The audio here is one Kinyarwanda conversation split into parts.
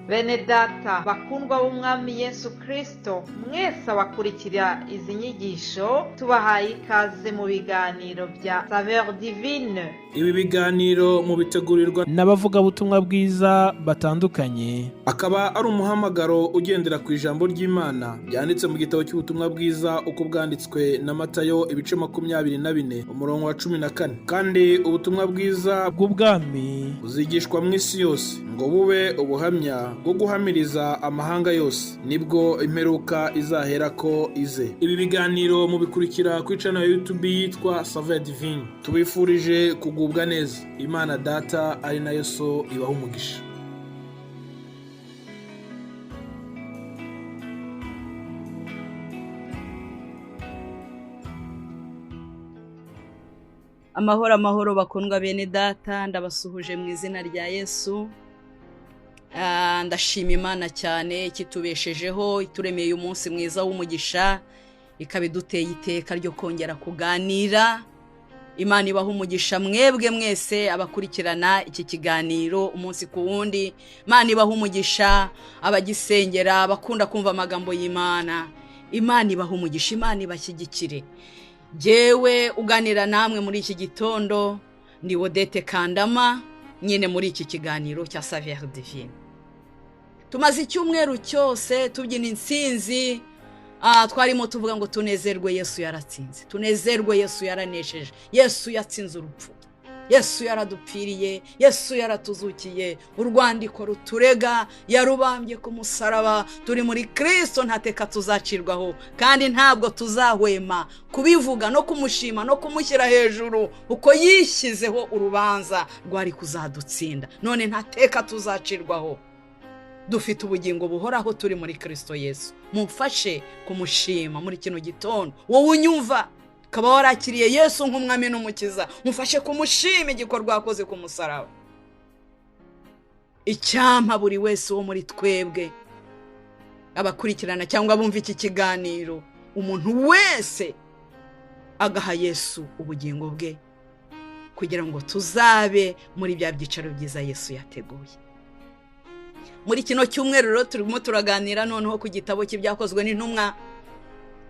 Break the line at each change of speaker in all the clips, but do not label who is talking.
Bene data bakundwa b'umwami Yesu Kristo, mwese abakurikira izi nyigisho tubahaye ikaze mu biganiro bya Saveur Divine.
Ibi biganiro mu bitegurirwa
n'abavugabutumwa bwiza batandukanye,
akaba ari umuhamagaro ugendera ku ijambo ry'Imana byanditse mu gitabo cy'ubutumwa bwiza uko bwanditswe na Matayo ibice 24 umurongo wa 14. Kandi ubutumwa bwiza
bw'ubwami
buzigishwa mu isi yose ngo bube ubuhamya bwo guhamiriza amahanga yose, nibwo imperuka izahera ko ize. Ibi biganiro mubikurikira ku channel ya YouTube yitwa Saveur Divine. Tubifurije kugubwa neza. Imana Data ari nayo So ibaha umugisha.
Amahoro bakundwa bene data, ndabasuhuje mu izina rya Yesu. Ndashima Imana cyane ikitubeshejeho, ituremeye umunsi mwiza w'umugisha, ikabiduteye iteka ryo kongera kuganira. Imana ibaha umugisha mwebwe mwese abakurikirana iki kiganiro umunsi ku wundi. Imana ibaha umugisha abagisengera, bakunda kumva amagambo y'Imana. Imana ibaha umugisha, Imana ibashyigikire. Jewe uganira namwe muri iki gitondo ndi Odette Kandama, nyine muri iki kiganiro cya Saveur Divine. Tumaze icyumweru cyose tubyina insinzi, twarimo tuvuga ngo tunezerwe Yesu yaratsinze, tunezerwe Yesu yaranesheje, Yesu yatsinze urupfu, Yesu yaradupfiriye, Yesu yaratuzukiye, urwandiko ruturega yarubambye ku musaraba, turi muri Kristo ntateka tuzacirwaho, kandi ntabwo tuzahwema kubivuga no kumushima no kumushyira hejuru uko yishyizeho urubanza rwari kuzadutsinda. None ntateka tuzacirwaho, dufite ubugingo buhoraho turi muri Kristo Yesu. Mumfashe kumushima muri kino gitondo. Wowe unyumva kaba warakiriye Yesu nk'umwami n'umukiza, mufashe kumushima igikorwa yakoze ku musaraba. Icyampa buri wese wo muri twebwe abakurikirana cyangwa bumva iki kiganiro, umuntu wese agaha Yesu ubugingo bwe kugira ngo tuzabe muri bya byicaro byiza Yesu yateguye. Muri kino cyumweru rero turimo turaganira noneho ku gitabo cy'ibyakozwe n'intumwa,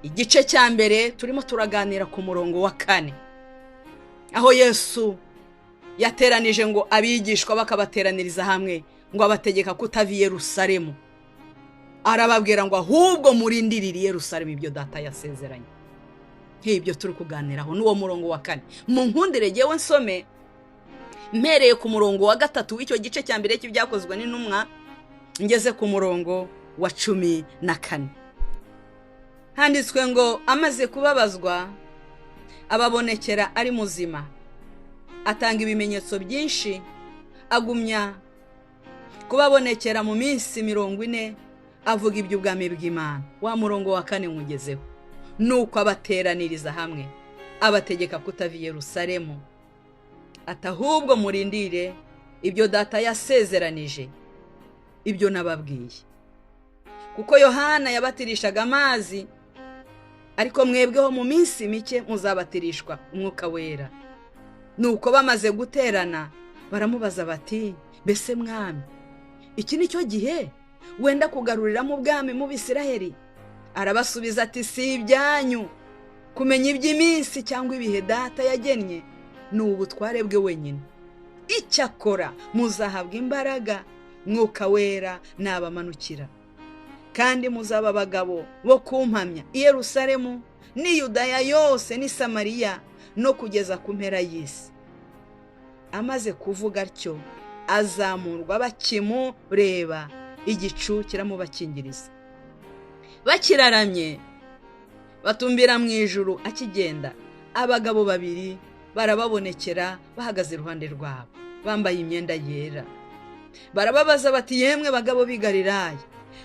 igice cya mbere turimo turaganira ku murongo wa 4, aho Yesu yateranije ngo abigishwa bakabateraniriza hamwe ngo abategeka kutava i Yerusalemu. Arababwira ngo ahubwo murindirire Yerusalemu ibyo data yasezeranye. Nk'ibyo turi kuganiraho n'uwo murongo wa 4. Mu nkundire jewe nsome mpereye ku murongo wa 3 w'icyo gice cya mbere cy'ibyakozwe n'intumwa ngeze ku murongo wa 14. Handitswe ngo amaze kubabazwa ababonekera ari muzima, atanga ibimenyetso byinshi, agumya kubabonekera mu minsi 40 avuga iby'ubwami bw'Imana. Wa murongo wa 4 nkugezeho. Nuko abateraniriza hamwe abategeka kutava i Yerusalemu, atahubwo murindire ibyo data yasezeranije, ibyo nababwiye. Kuko Yohana yabatirishaga amazi, ariko mwebweho mu minsi mike muzabatirishwa umwuka wera. Nuko bamaze guterana baramubaza bati, mbese mwami, iki ni cyo gihe wenda kugaruriramo ubwami mu Bisiraheli? Arabasubiza ati, si ibyanyu kumenya iby'iminsi cyangwa ibihe data yagennye, ni ubutware bwe wenyine. Icyakora muzahabwa imbaraga mwuka wera nabamanukira, kandi muzaba abagabo bo kumpamya i Yerusalemu ni Yudaya yose ni Samariya no kugeza ku mpera y'isi. Amaze kuvuga atyo azamurwa, bakimureba igicu kiramubakingiriza. Bakiraramye batumbira mu ijuru akigenda, abagabo 2 barababonekera bahagaze iruhande rwabo bambaye imyenda yera. Barababaza bati, yemwe bagabo b'i Galilaya,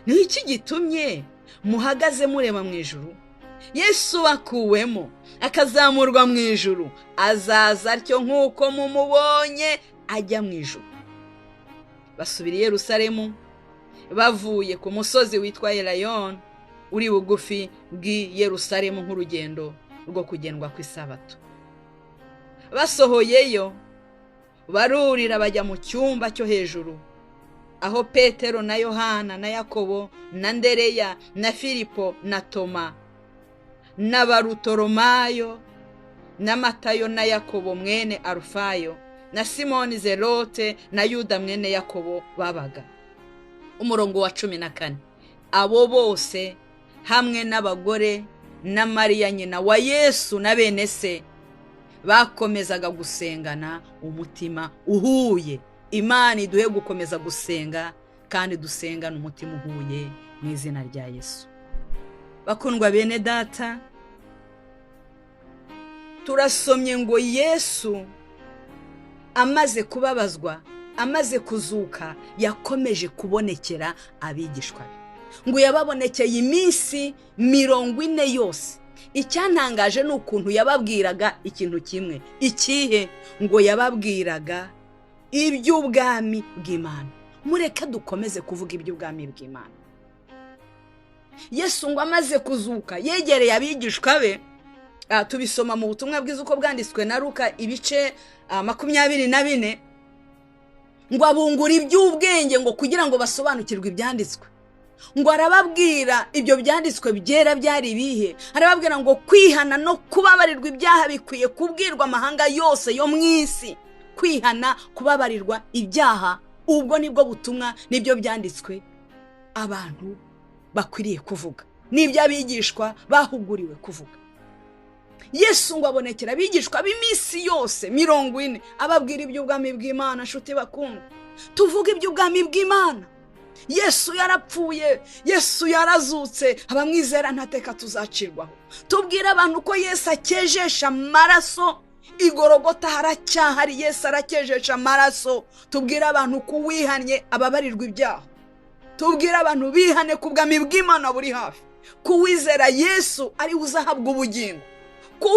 ni iki gitumye muhagaze mureba mu ijuru? Yesu akuwemo akazamurwa mu ijuru, azaza atyo nk'uko mumubonye ajya mu ijuru. Basubira i Yerusalemu bavuye ku musozi witwa Elayon uri bugufi bw'i Yerusalemu nk'urugendo rwo kugendwa ku isabato. Basohoyeyo barurira bajya mu cyumba cyo hejuru, aho Petero na Yohana na Yakobo na Andereya na Filipo na Toma na Barutolomayo na Matayo na Yakobo mwene Arufayo na Simoni Zelote na Yuda mwene Yakobo babaga. Umurongo wa 14. Abo bose hamwe n'abagore na Mariya nyina wa Yesu na bene se bakomezaga gusengana umutima uhuye. Imana iduhe gukomeza gusenga kandi dusengana umutima uhuye mu izina rya Yesu. Bakundwa bene data, turasomye ngo Yesu amaze kubabazwa, amaze kuzuka, yakomeje kubonekera abigishwa be. Ngo yababonekeye iminsi 40 yose. Icyantangaje n'ukuntu yababwiraga ikintu kimwe. Ikihe? Ngo yababwiraga iby'ubwami bw'Imana. Mureka dukomeze kuvuga iby'ubwami bw'Imana. Yesu ngo amaze kuzuka yegereye abigishwa be. Tubisoma mu butumwa bwiza uko bwanditswe na Luka ibice 24. Ngo abungura iby'ubwenge ngo kugira ngo basobanukirwe ibyanditswe. Ngo arababwira ibyo byanditswe byera byari bihe. Arababwira ngo kwihana no kubabarirwa ibyaha bikwiye kubwirwa amahanga yose yo mu isi. Kwihana, kubabarirwa ibyaha, ubwo nibwo butumwa, nibyo byanditswe abantu bakwiriye kuvuga, nibyo abigishwa bahuguriwe kuvuga. Yesu ngo abonekera abigishwa b'iminsi yose 40 ababwira iby'ubwami bw'Imana. Nshuti bakundwa, tuvuga iby'ubwami bw'Imana. Yesu yarapfuye, Yesu yarazutse, abamwizera ntateka tuzacirwaho. Tubwira abantu ko Yesu akejesha amaraso, igorogota haracyahari, Yesu arakejesha amaraso. Tubwira abantu ko wihanye ababarirwa ibyaha. Tubwira abantu bihane ku bwami bw'Imana buri hafi. Kuwizera Yesu ari uzahabwa ubugingo.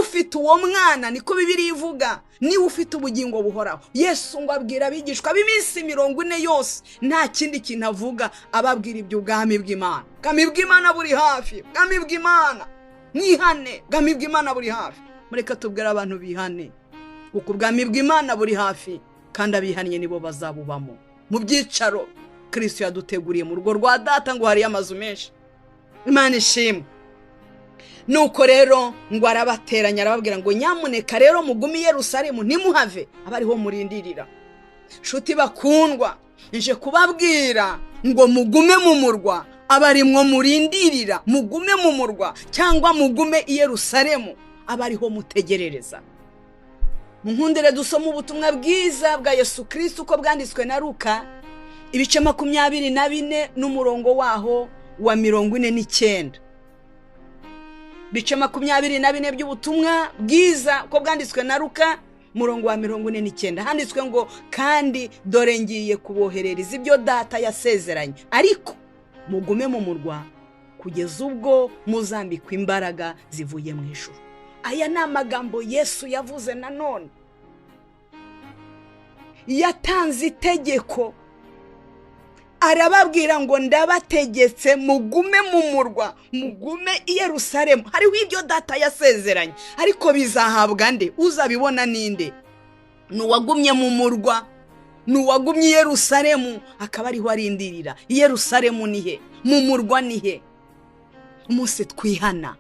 Ufite uwo mwana, niko Bibiliya ivuga, ni ufite ubugingo buhoraho. Yesu ngo abwira abigishwa b'iminsi 40 yose, nta kindi kintu avuga, ababwira iby'ubwami bw'Imana. Ubwami bw'Imana buri hafi, ubwami bw'Imana mwihane, ubwami bw'Imana buri hafi. Mureka tubwira abantu bihane, kuko ubwami bw'Imana buri hafi, kandi abihannye nibo bazabubamo. Mu byicaro Kristo yaduteguriye mu rugo rwa Data ngo hari amazu menshi. Imana ishimwe. Nuko rero ngo arabateranya arababwira ngo nyamuneka rero mugume i Yerusalemu ntimuhave, abariho murindirira. Nshuti bakundwa, nje kubabwira ngo mugume mu murwa, abarimwo murindirira. Mugume mu murwa cyangwa mugume i Yerusalemu, abariho mutegerereza. Munkundire dusoma ubutumwa bwiza bwa Yesu Kristo uko bwanditswe na Luka ibice 24 n'umurongo waho wa 49. Bice 24 by'ubutumwa bwiza uko bwanditswe na Luka murongo wa 49. Handitswe ngo kandi dore ngiye kuboherereza ibyo Data yasezeranye, ariko mugume mu murwa kugeza ubwo muzambikwa imbaraga zivuye mu ijuru. Aya ni amagambo Yesu yavuze nanone. Yatanze itegeko, arababwira ngo ndabategetse mugume mu murwa, mugume i Yerusalemu. Hariho ibyo Data yasezeranye, ariko bizahabwa nde? Uzabibona ninde? Nuwagumye mu murwa, nuwagumye i Yerusalemu, akaba ariho arindirira. I Yerusalemu nihe? Mu murwa nihe? Umunsi twihana,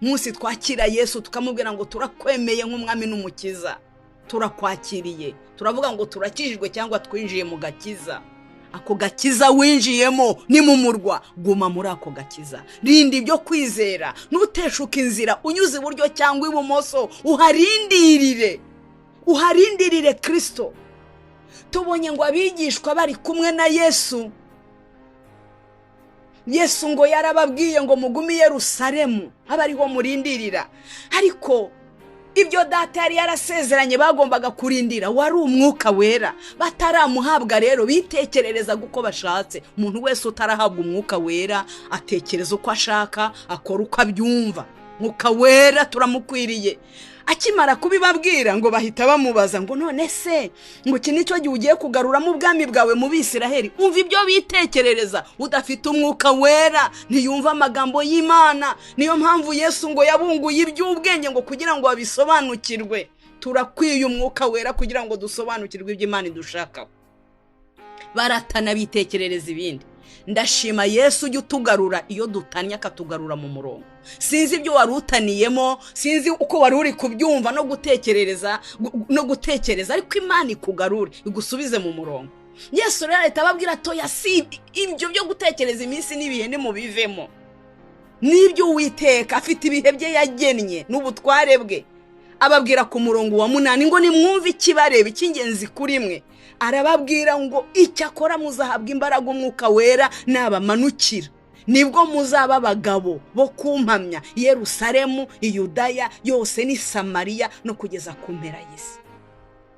umunsi twakira Yesu tukamubwira ngo turakwemeye nk'umwami n'umukiza, turakwakiriye, turavuga ngo turakijijwe cyangwa twinjiye mu gakiza. Ako gakiza winjiyemo ni mu murwa, guma muri ako gakiza. Rindi ibyo kwizera, nuteshuka inzira unyuze iburyo cyangwa ibumoso, uharindirire Kristo. Tubonye ngo abigishwa bari kumwe na Yesu. Yesu ngo yarababwiye ngo mugume i Yerusalemu, abariho murindirira. Ariko ibyo Data yari yarasezeranye bagombaga kurindira wari umwuka wera. Bataramuhabwa rero bitekerereza uko bashatse. Umuntu wese utarahabwa umwuka wera atekereza uko ashaka, akora uko abyumva. Mwuka wera turamukwiriye. Akimara kubibabwira ngo bahita bamubaza ngo none se ngo iki nicyo gihe ugiye kugaruramo ubwami bwawe mu Bisiraheli? Umva ibyo bitekerereza. Udafite umwuka wera ntiyumva amagambo y'Imana. Niyo mpamvu Yesu ngo yabunguye iby'ubwenge ngo kugira ngo babisobanukirwe. Turakwiye umwuka wera kugira ngo dusobanukirwe iby'Imana idushaka. baratana bitekerereza ibindi. Ndashima Yesu ujya utugarura iyo dutanye akatugarura mu murongo. Sinzi ibyo wari utaniyemo, sinzi uko wari uri kubyumva no gutekereza ariko Imana ikugarure igusubize mu murongo. Yesu rero ahita ababwira atoya si ibyo byo gutekereza iminsi n'ibihe ni mubivemo. Nibyo Uwiteka afite ibihe bye yagennye n'ubutware bwe. Ababwira ku murongo wa 8 ngo nimwumve ikibareba icy'ingenzi kuri mwe. Arababwira ngo icyakora muzahabwa imbaraga umwuka wera nabamanukira, nibwo muzaba abagabo bo kumpamya i Yerusalemu, i Yudaya yose ni Samariya no kugeza ku mpera y'isi.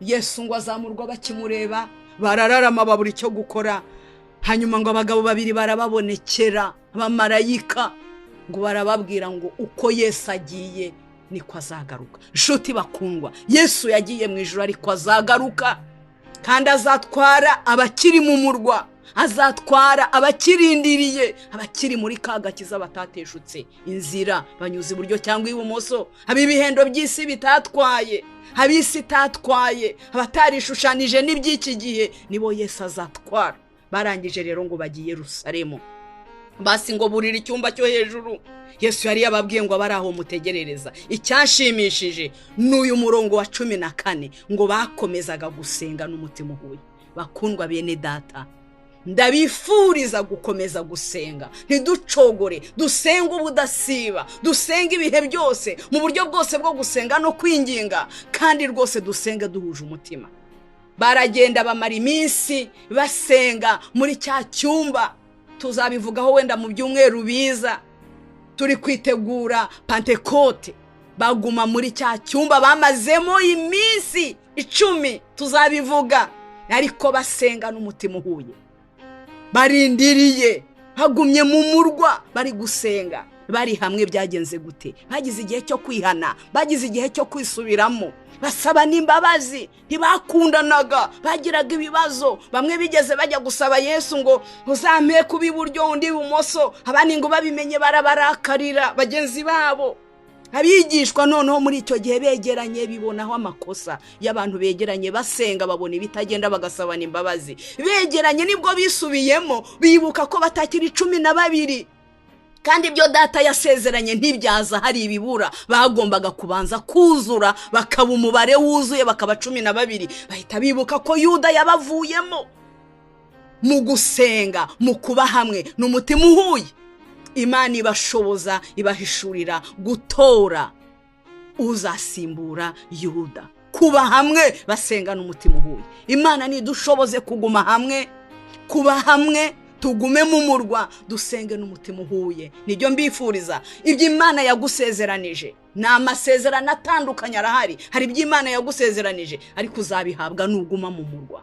Yesu ngo azamurwa bakimureba barararama babura icyo gukora. Hanyuma ngo abagabo babiri barababonekera abamarayika ngo barababwira ngo uko Yesu agiye niko azagaruka. Nshuti bakundwa, Yesu yagiye mu ijuru ariko azagaruka, kandi azatwara abakiri mu murwa, azatwara abakirindiriye, abakiri muri kagakiza batateshutse inzira banyuze iburyo cyangwa ibumoso, ab'ibihendo by'isi bitatwaye, ab'isi itatwaye, abatarishushanije n'iby'iki gihe nibo Yesu azatwara. Barangije rero ngo bagiye Yerusalemu, basi ngo burira icyumba cyo hejuru. Yesu yari yababwiye ngo abaraho mutegerereza. Icyashimishije n'uyu murongo wa 14 ngo bakomezaga gusenga n'umutima uhuye. Bakundwa bene data, ndabifuriza gukomeza gusenga, ntiducogore, dusenga ubudasiba, dusenga ibihe byose mu buryo bwose bwo gusenga no kwinginga, kandi rwose dusenga duhuje umutima. Baragenda bamara iminsi basenga muri cya cyumba, tuzabivugaho wenda mu byumweru biza. Turi kwitegura Pentekote, baguma muri cya cyumba bamazemo iminsi 10, tuzabivuga, ariko basenga n'umutima uhuye. Barindiriye, bagumye mu murwa bari gusenga, bari hamwe. Byagenze gute? Bagize igihe cyo kwihana, bagize igihe cyo kwisubiramo, basaba n'imbabazi. Ntibakundanaga, bagiraga ibibazo. Bamwe bigeze bajya gusaba Yesu ngo uzampe kuba iburyo undi ibumoso, abandi ngo babimenye barabarakarira bagenzi babo. Abigishwa noneho muri icyo gihe begeranye bibonaho amakosa y'abantu begeranye basenga, babona ibitagenda bagasabana imbabazi. Begeranye nibwo bisubiyemo, bibuka ko batakiri 12, kandi ibyo data yasezeranye ntibyaza hari ibibura. Bagombaga kubanza kuzura bakaba umubare wuzuye, bakaba 12. Bahita bibuka ko Yuda yabavuyemo. Mu gusenga, mu kuba hamwe n'umutima uhuye, Imana ibashoboza, ibahishurira gutora uzasimbura Yuda. Kuba hamwe basenga n'umutima uhuye. Imana nidushoboze kuguma hamwe, kuba hamwe, tugume mu murwa, dusenge n'umutima uhuye. Nibyo mbifuriza. Ibyo Imana yagusezeranije ni amasezerano atandukanye arahari. Hari ibyo Imana yagusezeranije ariko uzabihabwa nuguma mu murwa.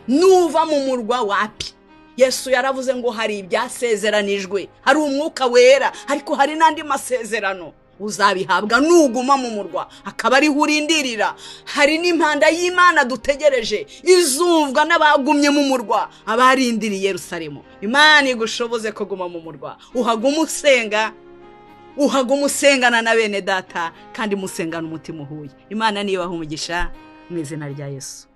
Nuva mu murwa wapi? Yesu yaravuze ngo hari ibyasezeranijwe, hari umwuka wera, ariko hari n'andi masezerano uzabihabwa nuguma mu murwa, akaba ari hurindirira. Hari n'impanda y'Imana dutegereje izumvwa n'abagumye mu murwa, abarindiriye Yerusalemu. Imana igushoboze kuguma mu murwa, uhaguma usengana na bene data, kandi musengana umutima uhuye. Imana nibaha umugisha mu izina rya Yesu.